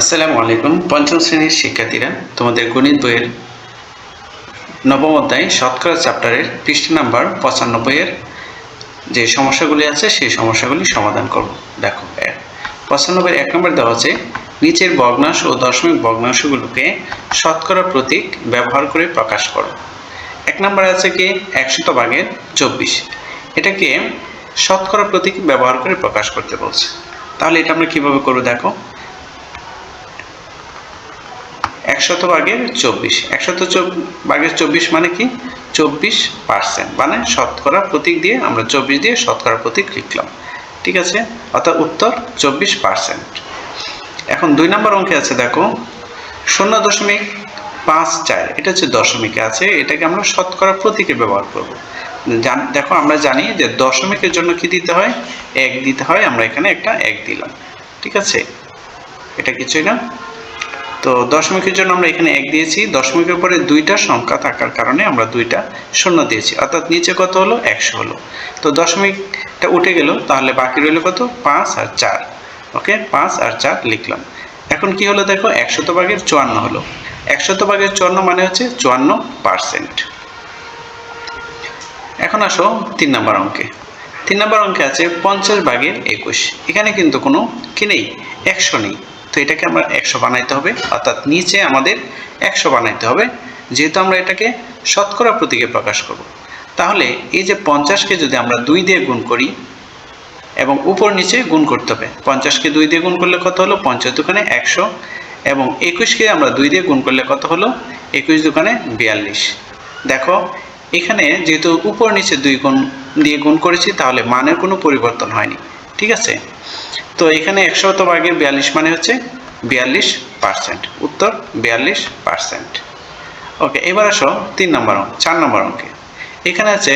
আসসালামু আলাইকুম। পঞ্চম শ্রেণীর শিক্ষার্থীরা, তোমাদের গণিত বইয়ের নবম অধ্যায় শতকরা চ্যাপ্টারের পৃষ্ঠা নাম্বার 95 এর যে সমস্যাগুলি আছে সেই সমস্যাগুলি সমাধান করব। দেখো 95 1 নম্বর দেওয়া আছে, নিচের ভগ্নাংশ ও দশমিক ভগ্নাংশগুলোকে শতকরা প্রতীক ব্যবহার করে প্রকাশ করো। 1 নম্বরে আছে কি 100/24, এটাকে শতকরা প্রতীক ব্যবহার করে প্রকাশ করতে বলছে। তাহলে এটা আমরা কিভাবে করব দেখো। 100/24, 100/24 মানে কি 24%, মানে শতকরা প্রতীক দিয়ে আমরা 24 দিয়ে শতকরা প্রতীক লিখলাম, ঠিক আছে, অর্থাৎ উত্তর 24%। এখন 2 নম্বর অঙ্কে আছে দেখো 0.54, এটা হচ্ছে দশমিকে আছে, এটাকে আমরা শতকরা প্রতীকে ব্যবহার করব। দেখো আমরা জানি যে দশমিকের জন্য কি দিতে হয়, 1 দিতে হয়, আমরা এখানে একটা 1 দিলাম, ঠিক আছে, এটা কিছুই না। তো দশমিকের জন্য আমরা এখানে 1 দিয়েছি, দশমিকের পরে দুইটা সংখ্যা থাকার কারণে আমরা দুইটা শূন্য দিয়েছি, অর্থাৎ নিচে কত হলো 100 হলো। তো দশমিকটা উঠে গেল, তাহলে বাকি রইল কত 5 আর 4। ওকে, 5 আর 4 লিখলাম। এখন কি হলো দেখো 100/54 হলো। 100/54 মানে হচ্ছে 54%। এখন আসো 3 নম্বর অঙ্কে। 3 নম্বর অঙ্কে আছে 50/21, এখানে কিন্তু কোনো কি নেই, 100 নেই। তো এটাকে আমরা 100 বানাইতে হবে, অর্থাৎ নিচে আমাদের 100 বানাইতে হবে, যেহেতু আমরা এটাকে শতকরা প্রতীকে প্রকাশ করব। তাহলে এই যে 50কে যদি আমরা 2 দিয়ে গুণ করি এবং উপর নিচে গুণ করতে হবে, 50কে 2 দিয়ে গুণ করলে কত হলো 50 দুগুণে 100, এবং 21কে আমরা 2 দিয়ে গুণ করলে কত হলো 21 দুগুণে 42। দেখো এখানে যেহেতু উপর নিচে 2 গুণ দিয়ে গুণ করেছি, তাহলে মানের কোনো পরিবর্তন হয়নি, ঠিক আছে। তো এখানে 100/42 মানে হচ্ছে 42%, উত্তর 42%। ওকে, এবার আসো 4 নম্বর অঙ্কে। এখানে আছে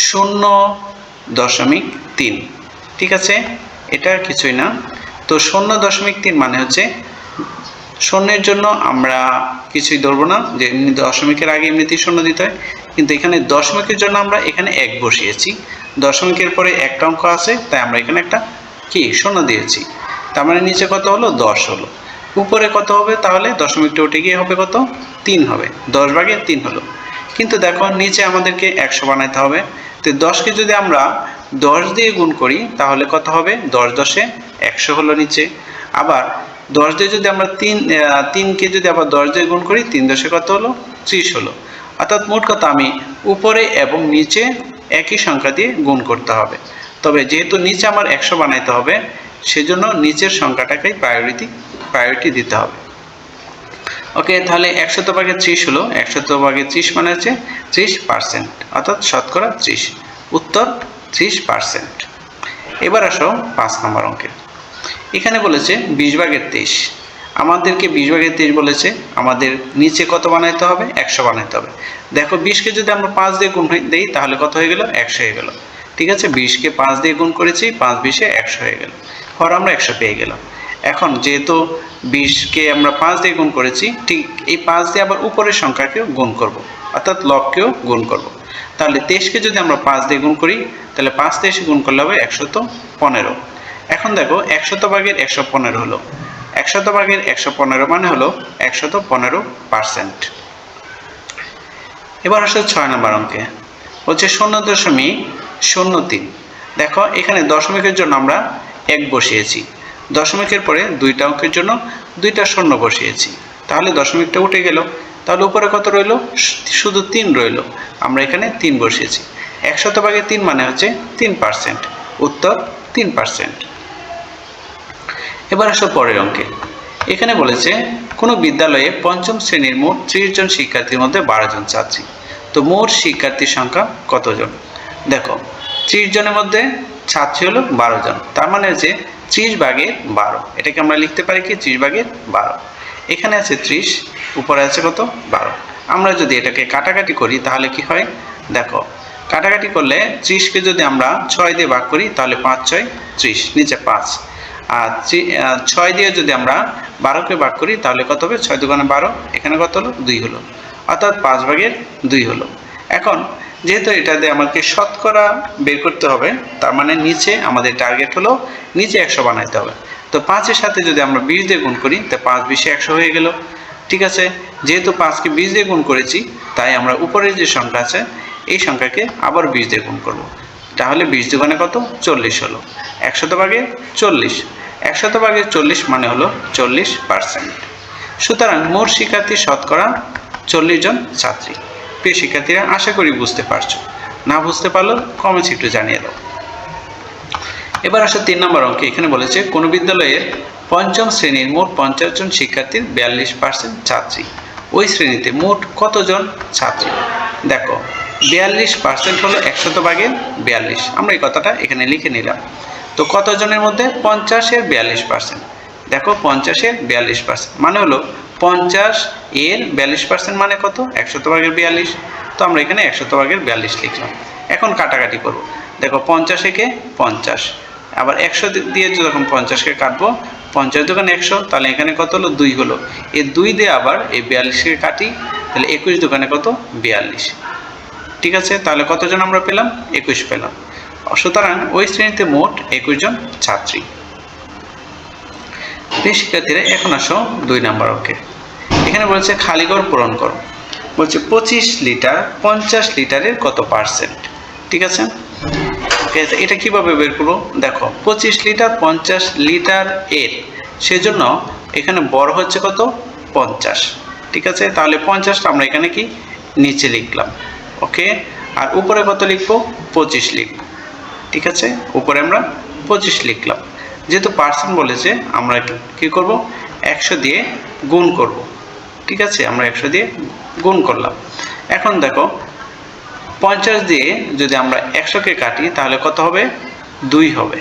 0.3, ঠিক আছে, এটা কিছুই না। তো 0.3 মানে হচ্ছে শূন্যের জন্য আমরা কিছুই ধরবো না, যে দশমিকের আগে এমনিতেই শূন্য দিতে হয়, কিন্তু এখানে দশমিকের জন্য আমরা এখানে 1 বসিয়েছি, দশমিকের পরে একটা অঙ্ক আছে, তাই আমরা এখানে একটা কি শূন্য দিয়েছি, তার মানে নিচে কত হলো 10 হলো। উপরে কত হবে, তাহলে দশমিকটা উঠে গিয়ে হবে কত 3 হবে, 10/3 হলো। কিন্তু দেখো নিচে আমাদেরকে 100 বানাইতে হবে, তো 10কে যদি আমরা 10 দিয়ে গুণ করি তাহলে কত হবে, 10 10 100 হলো নিচে। আবার 10 দিয়ে যদি আমরা 3কে যদি আবার 10 দিয়ে গুণ করি, 3 10 কত হলো 30 হলো। অর্থাৎ মোট কথা আমি উপরে এবং নিচে একই সংখ্যা দিয়ে গুণ করতে হবে, তবে যেহেতু নিচে আমার 100 বানাইতে হবে, সেজন্য নিচের সংখ্যাটাকে প্রায়োরিটি দিতে হবে। ওকে, তাহলে 100/30 হলো, 100/30 মানে হচ্ছে 30%, অর্থাৎ শতকরা 30, উত্তর 30%। এবার আসো 5 নম্বর অঙ্কে। এখানে বলেছে 20/23, আমাদেরকে 20/23 বলেছে, আমাদের নিচে কত বানাইতে হবে 100 বানাইতে হবে। দেখো 20কে যদি আমরা 5 দিয়ে গুণ দেই তাহলে কত হয়ে গেল 100 হয়ে গেল, ঠিক আছে, 20কে 5 দিয়ে গুণ করেছি, 5 20 100 হয়ে গেল, আর আমরা 100 পেয়ে গেলাম। এখন যেহেতু 20কে আমরা 5 দিয়ে গুণ করেছি, ঠিক এই 5 দিয়ে আবার উপরের সংখ্যাকেও গুণ করব, অর্থাৎ লবকেও গুণ করব। তাহলে 23কে যদি আমরা 5 দিয়ে গুণ করি, তাহলে 5 23 গুণ করলে হবে 115। এখন দেখো 100/115 হলো, 100/115 মানে হলো 115%। এবার আসলে 6 নম্বর অঙ্কে হচ্ছে 0.03। দেখো এখানে দশমিকের জন্য আমরা 1 বসিয়েছি, দশমিকের পরে দুইটা অঙ্কের জন্য দুইটা শূন্য বসিয়েছি, তাহলে দশমিকটা উঠে গেল, তাহলে উপরে কত রইল, শুধু 3 রইল, আমরা এখানে 3 বসিয়েছি। 100/3 মানে হচ্ছে 3%, উত্তর 3%। এবার আসো পরের অঙ্কে। এখানে বলেছে কোনো বিদ্যালয়ে পঞ্চম শ্রেণীর মোট 30 জন শিক্ষার্থীর মধ্যে 12 জন ছাত্রী, তো মোট শিক্ষার্থীর সংখ্যা কতজন। দেখো 30 জনের মধ্যে ছাত্রী হলো 12 জন, তার মানে হচ্ছে 30/12, এটাকে আমরা লিখতে পারি কি 30/12। এখানে আছে 30, উপরে আছে কত 12। আমরা যদি এটাকে কাটাকাটি করি তাহলে কি হয়, দেখো কাটাকাটি করলে 30কে যদি আমরা 6 দিয়ে ভাগ করি তাহলে 5 6 30, নিচে 5, আর 6 দিয়ে যদি আমরা 12কে ভাগ করি তাহলে কত হবে 6 দুগুণে 12, এখানে কত হলো 2 হলো, অর্থাৎ 5/2 হলো। এখন যেহেতু এটাতে আমাকে শতকরা বের করতে হবে, তার মানে নিচে আমাদের টার্গেট হলো নিচে 100 বানাইতে হবে। তো তো 5-এর সাথে যদি আমরা 20 দিয়ে গুণ করি তো 5 20 100 হয়ে গেল। ঠিক আছে, যেহেতু 5কে 20 দিয়ে গুণ করেছি তাই আমরা উপরের যে সংখ্যা আছে এই সংখ্যাকে আবার 20 দিয়ে গুণ করব। তাহলে 20 দুগুণে কত? 40 হলো। 100 ভাগে 40, 100 ভাগে 40 মানে হলো 40%। সুতরাং মোট শিক্ষার্থী শতকরা 40 জন ছাত্রী। প্রিয় শিক্ষার্থীরা, আশা করি বুঝতে পারছো। না বুঝতে পারলে কমেন্টস একটু জানিয়ে দাও। এবার আসো 3 নম্বর অঙ্কে। এখানে বলেছে কোন বিদ্যালয়ের 5ম শ্রেণীর মোট 50 জন শিক্ষার্থীর 42% ছাত্রী। ওই শ্রেণীতে মোট কতজন ছাত্রী? দেখো 42% হলো 100 ভাগের 42। আমরা এই কথাটা এখানে লিখে নিলাম। তো কতজনের মধ্যে? 50-এর 42%। দেখো 50-এর 42% মানে হলো 50-এর 42% মানে কত? 100 ভাগের 42। তো আমরা এখানে 100 ভাগের 42 লিখলাম। এখন কাটাকাটি করব। দেখো 50-একে 50, আবার 100 দিয়ে যখন 50-কে কাটবো, 50 দুগুণে 100, তাহলে এখানে কত হলো? 2 হলো। এই 2 দিয়ে আবার এই 42-কে কাটি, তাহলে 21 দুগুণে কত? 42। ঠিক আছে, তাহলে কতজন আমরা পেলাম? 21 পেলাম। সুতরাং ওই শ্রেণীতে মোট 21 জন ছাত্রী। প্রিয় শিক্ষার্থীরা, এখন আসো 2 নম্বর অঙ্কে। এখানে বলছে খালি ঘর পূরণ করো। বলছে 25 লিটার 50 লিটারের কত পার্সেন্ট? ঠিক আছে, এটা কিভাবে বের করবো? দেখো 25 লিটার 50 লিটার এর, সেজন্য এখানে বড় হচ্ছে কত? 50। ঠিক আছে, তাহলে 50টা আমরা এখানে কি নিচে লিখলাম। ওকে, আর উপরে কত লিখবো? 25 লিখবো। ঠিক আছে, উপরে আমরা 25 লিখলাম। যেহেতু পার্সেন্ট বলেছে আমরা কি করব? 100 দিয়ে গুণ করব। ঠিক আছে, আমরা 100 দিয়ে গুণ করলাম। এখন দেখো 50 দিয়ে যদি আমরা 100-কে কাটি তাহলে কত হবে? 2 হবে।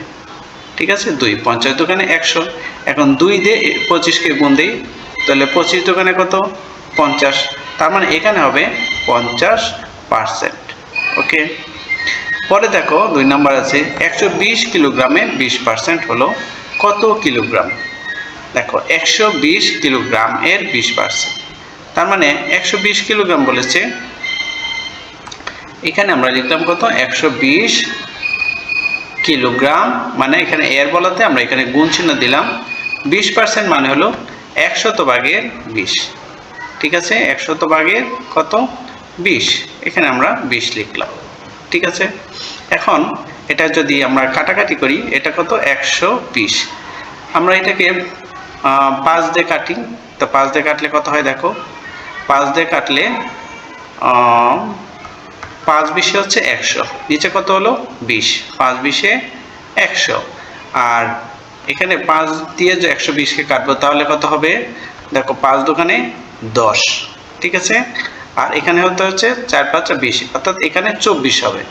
ঠিক আছে, 2। 50 দোকানে 100। এখন 2 দিয়ে 25-কে গুণ দিই, তাহলে 25 দোকানে কত? 50। তার মানে এখানে হবে 50%। ওকে, পরে দেখো 2 নম্বর আছে 120 কিলোগ্রামের 20% হলো কত কিলোগ্রাম? দেখো 120 কিলোগ্রাম এর 20%, তার মানে 120 কিলোগ্রাম বলেছে। এখানে আমরা লিখলাম কত? 120 কিলোগ্রাম, মানে এখানে এর বলাতে আমরা এখানে গুণ চিহ্ন দিলাম। 20% মানে হলো 100 ভাগের 20। ঠিক আছে, 100 ভাগের কত? 20। এখানে আমরা 20 লিখলাম। ঠিক আছে, এখন এটা যদি আমরা কাটাকাটি করি, এটা কত? 120। আমরা এটাকে 5 দিয়ে কাটি, তো 5 দিয়ে কাটলে কত হয়? দেখো 5 দিয়ে কাটলে 5 20 হচ্ছে 100, নিচে কত হলো? 20। 5 20-এ 100, আর এখানে 5 দিয়ে যে 120-কে কাটবো তাহলে কত হবে? দেখো 5 দোকানে 10। ঠিক আছে, আর এখানে হচ্ছে 4 5 20, অর্থাৎ এখানে 24 হবে।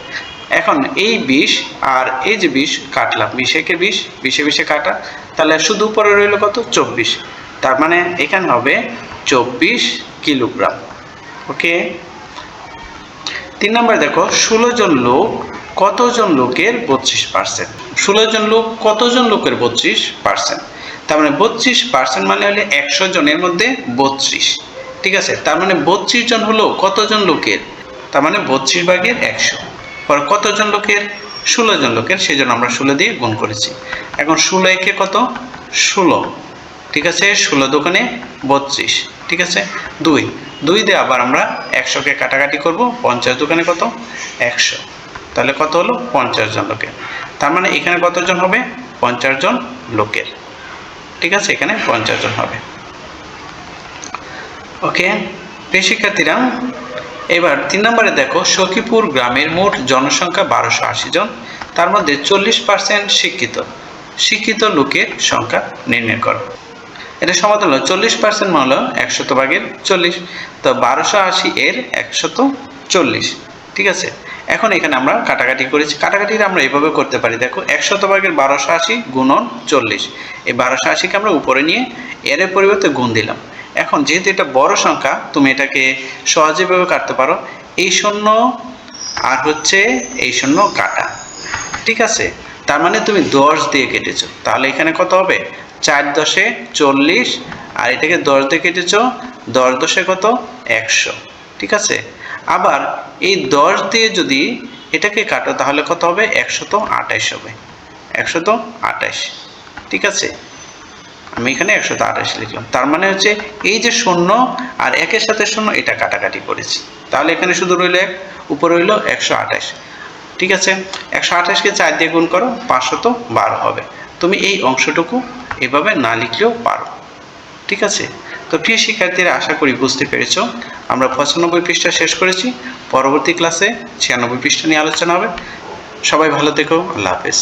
এখন এই 20 আর এই যে 20 কাটলাম, 20-একে 20, 20-এ 20-এ কাটা, তাহলে শুধু উপরে রইল কত? 24। তার মানে এখানে হবে 24 কিলোগ্রাম। ওকে, 3 নম্বর দেখো 16 জন লোক কতজন লোকের 32%? 16 জন লোক কতজন লোকের 32%? তার মানে 32% মানে হলে 100 জনের মধ্যে 32। ঠিক আছে, তার মানে 32 জন হলো কতজন লোকের? তার মানে 32 ভাগের 100। পর কতজন লোকের? 16 জন লোকের, সেই জন্য আমরা 16 দিয়ে গুণ করেছি। এখন 16 একে কত? 16। ঠিক আছে, 16 দোকানে 32। ঠিক আছে, 2 দিয়ে আবার আমরা 100-কে কাটাকাটি করব। 50 দোকানে কত? 100, তাহলে কত হলো? 50 জন লোকের। তার মানে এখানে কতজন হবে? 50 জন লোকের। ঠিক আছে, এখানে 50 জন হবে। ওকে, প্রিয় শিক্ষার্থীরা, এবার 3 নম্বরে দেখো সখীপুর গ্রামের মোট জনসংখ্যা 1280 জন, তার মধ্যে 40% শিক্ষিত লোকের সংখ্যা নির্ণয় করো। এটা সমাধান হলো 40% মানে হলো 100 ভাগের 40, তো 1280 এর 140। ঠিক আছে, এখন এখানে আমরা কাটাকাটি করেছি। কাটাকাটিটা আমরা এভাবে করতে পারি। দেখো 100 ভাগের 1280 গুণন 40, এই 1280-কে আমরা উপরে নিয়ে এর পরিবর্তে গুণ দিলাম। এখন যেহেতু এটা বড় সংখ্যা, তুমি এটাকে সহজেভাবে কাটতে পারো। এই শূন্য আর হচ্ছে এই শূন্য কাটা। ঠিক আছে, তার মানে তুমি 10 দিয়ে কেটেছো, তাহলে এখানে কত হবে? 4 10-এ 40, আর এটাকে 10 দিয়ে কেটেছো, 10 10-এ কত? 100। ঠিক আছে, আবার এই 10 দিয়ে যদি এটাকে কাটো তাহলে কত হবে? 128 হবে। 128। ঠিক আছে, আমি এখানে 128 লিখলাম। তার মানে হচ্ছে এই যে শূন্য আর একের সাথে শূন্য এটা কাটাকাটি করেছি, তাহলে এখানে শুধু রইল 1, উপরে রইল 128। ঠিক আছে, 128কে 4 দিয়ে গুণ করো, 512 হবে। তুমি এই অংশটুকু এভাবে না লিখলেও পারো। ঠিক আছে, তো প্রিয় শিক্ষার্থীরা, আশা করি বুঝতে পেরেছ। আমরা 95 পৃষ্ঠা শেষ করেছি। পরবর্তী ক্লাসে 96 পৃষ্ঠা নিয়ে আলোচনা হবে। সবাই ভালো থেকো। আল্লাহ হাফেজ।